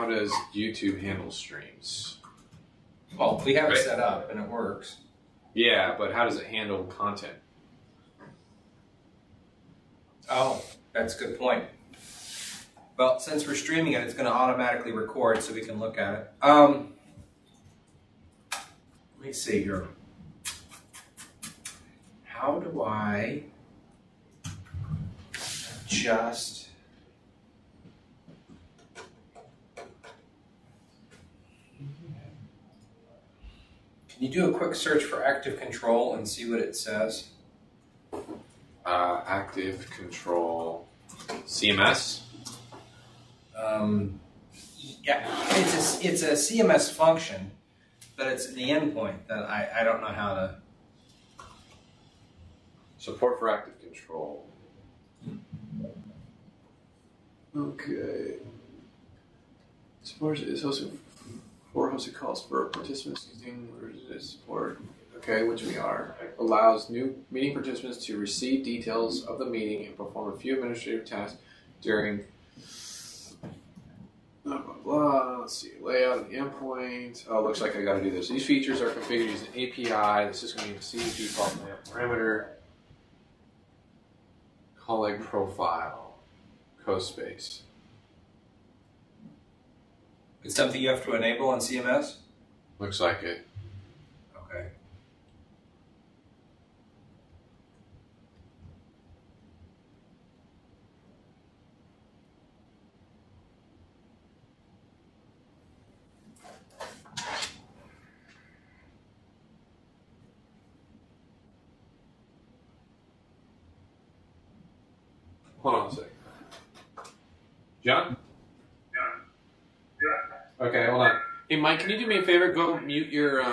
how does YouTube handle streams? Well, we have it set up and it works. Yeah, but how does it handle content? Oh, that's a good point. Well, since we're streaming it, it's going to automatically record so we can look at it. Let me see here. How do I adjust? Can you do a quick search for active control and see what it says? Active control CMS. Yeah, it's a CMS function, but it's the endpoint that I don't know how to. Support for active control. Okay. Support is hosted for hosted calls for participants using support. Okay, which we are. Allows new meeting participants to receive details of the meeting and perform a few administrative tasks during blah, blah, blah. Let's see. Layout of the endpoint. Oh, looks like I got to do this. These features are configured using API. The system can see default layout parameter. Colleague profile. CoSpace. It's something you have to enable on CMS? Looks like it. Okay. Hold on a second. John? Okay, hold on. Hey, Mike, can you do me a favor? Go mute your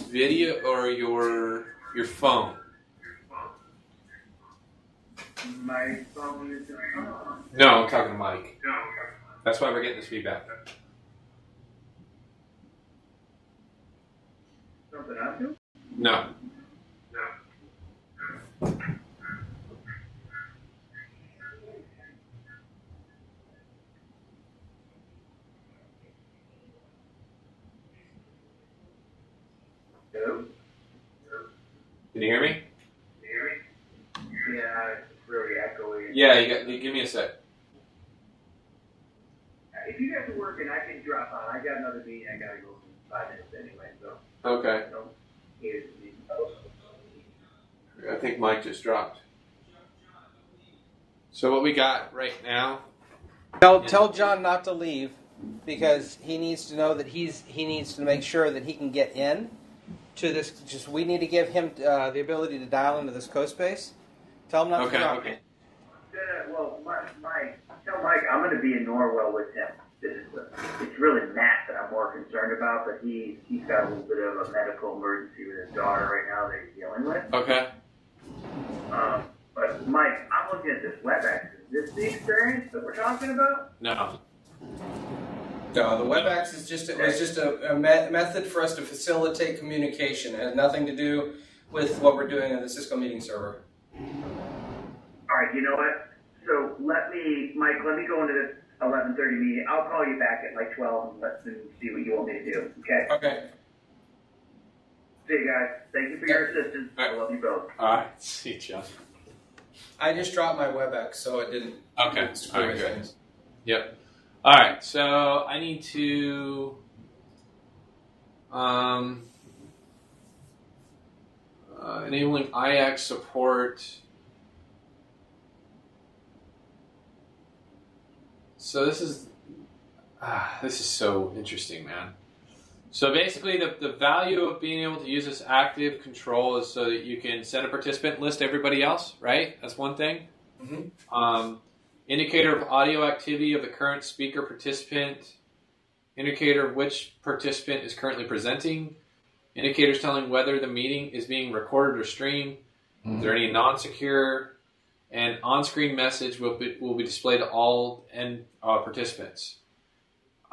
video or your phone. My phone is on. No, I'm talking to Mike. That's why we're getting this feedback. Something up to? No. Hello? Can you hear me? Yeah, it's really echoey. Yeah, you give me a sec. If you guys are working, I can drop on. I got another meeting. I gotta go in 5 minutes anyway, so. Okay. Here's I think Mike just dropped. So what we got right now? Tell John not to leave because he needs to know that he needs to make sure that he can get in to this. Just we need to give him the ability to dial into this CoSpace. Tell him not to drop. Okay. well, tell Mike I'm going to be in Norwell with him. It's really Matt that I'm more concerned about, but he's got a little bit of a medical emergency with his daughter right now that he's dealing with. Okay. But Mike, I'm looking at this WebEx. Is this the experience that we're talking about? No. No, the WebEx is just a method for us to facilitate communication. It has nothing to do with what we're doing on the Cisco meeting server. All right, you know what? So Mike, let me go into this 11:30 meeting. I'll call you back at like 12 and see what you want me to do. Okay? Okay. See you guys. Thank you for your assistance. I love you both. All right. See you, John. I just dropped my WebEx, so it didn't. Okay. All right, good. Yep. All right. So I need to enabling IX support. So this is so interesting, man. So basically, the value of being able to use this active control is so that you can send a participant list to everybody else, right? That's one thing. Mm-hmm. Indicator of audio activity of the current speaker participant. Indicator of which participant is currently presenting. Indicators telling whether the meeting is being recorded or streamed. Mm-hmm. Is there any non-secure? And on-screen message will be displayed to all participants.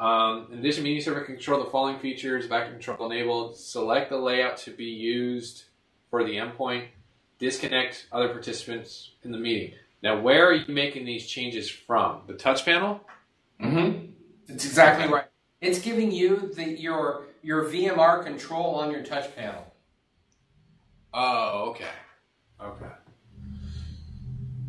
In addition, meeting server can control the following features: back control enabled. Select the layout to be used for the endpoint. Disconnect other participants in the meeting. Now, where are you making these changes from? The touch panel? Mm-hmm. That's exactly right. It's giving you your VMR control on your touch panel. Oh, okay. Okay.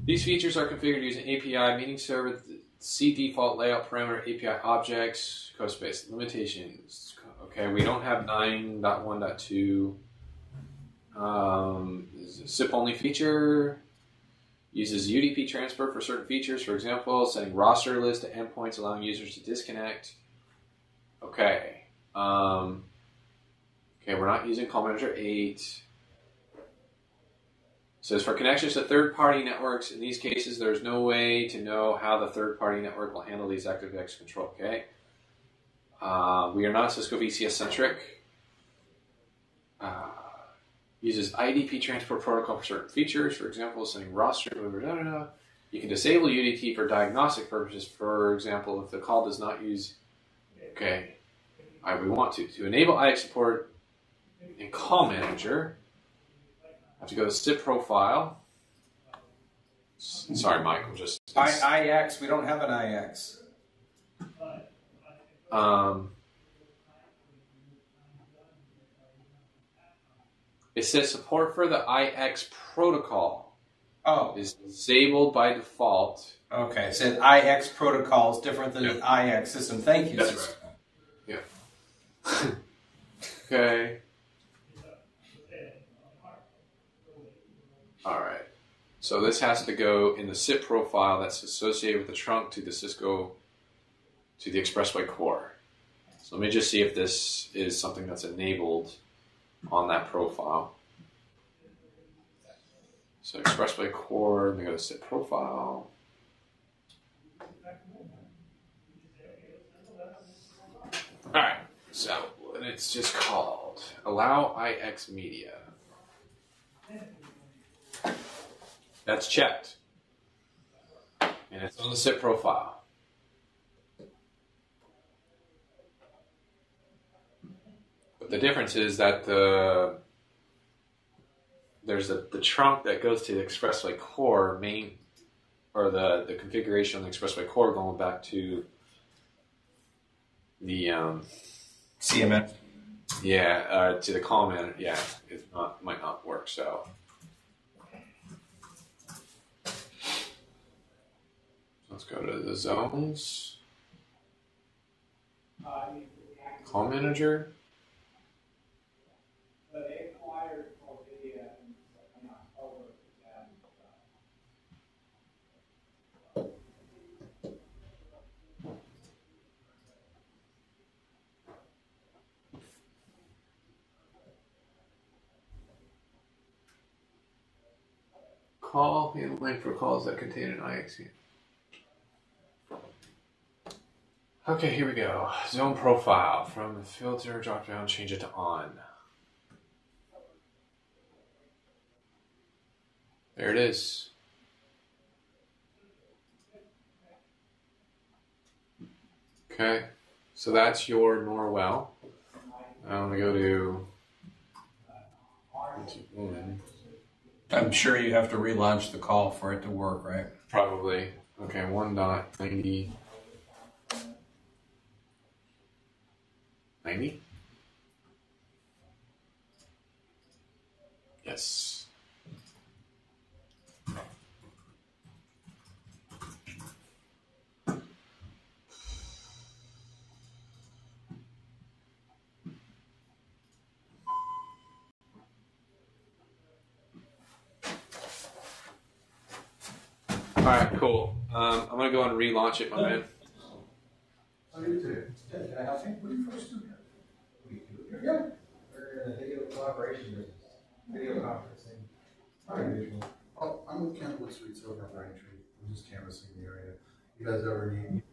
These features are configured using API, meeting server, see default layout parameter, API objects, code space limitations. Okay, we don't have 9.1.2. SIP only feature uses UDP transfer for certain features. For example, setting roster list to endpoints, allowing users to disconnect. Okay. Okay, we're not using call manager 8. Says for connections to third-party networks, in these cases, there's no way to know how the third-party network will handle these ActiveX control. Okay. We are not Cisco VCS centric. Uses IDP transport protocol for certain features. For example, setting roster. You can disable UDP for diagnostic purposes. For example, if the call does not use. Okay. We want to enable IX support in Call Manager. I have to go to SIP profile. Sorry, Michael. Just IX. We don't have an IX. It says support for the IX protocol. Oh, is disabled by default. Okay, it said IX protocol is different than the IX system. Thank you. That's right. Yeah. Okay. All right. So this has to go in the SIP profile that's associated with the trunk to the Cisco, to the Expressway core. So let me just see if this is something that's enabled on that profile. So Expressway core, let me go to SIP profile. All right. So and it's just called Allow IX Media. That's checked. And it's on the SIP profile. But the difference is that there's the trunk that goes to the Expressway core main, or the configuration on the Expressway core going back to the CMS. Yeah, to the call manager. Yeah, it might not work. So. Let's go to the zones. Call manager. Call handling for calls that contain an IX. Okay, here we go. Zone profile. From the filter drop down, change it to on. There it is. Okay, so that's your Norwell. I'm going to go to I'm sure you have to relaunch the call for it to work, right? Probably. Okay, 1.90. 90? Yes. All right, cool. I'm going to go and relaunch it, my man. How are you today? Good. Can I help you? What do you folks do here? Yeah. We're in the video collaboration business. Video conferencing. Unusual. Oh, I'm with Kentwood Suites over at Braintree. I'm just canvassing the area. You guys ever need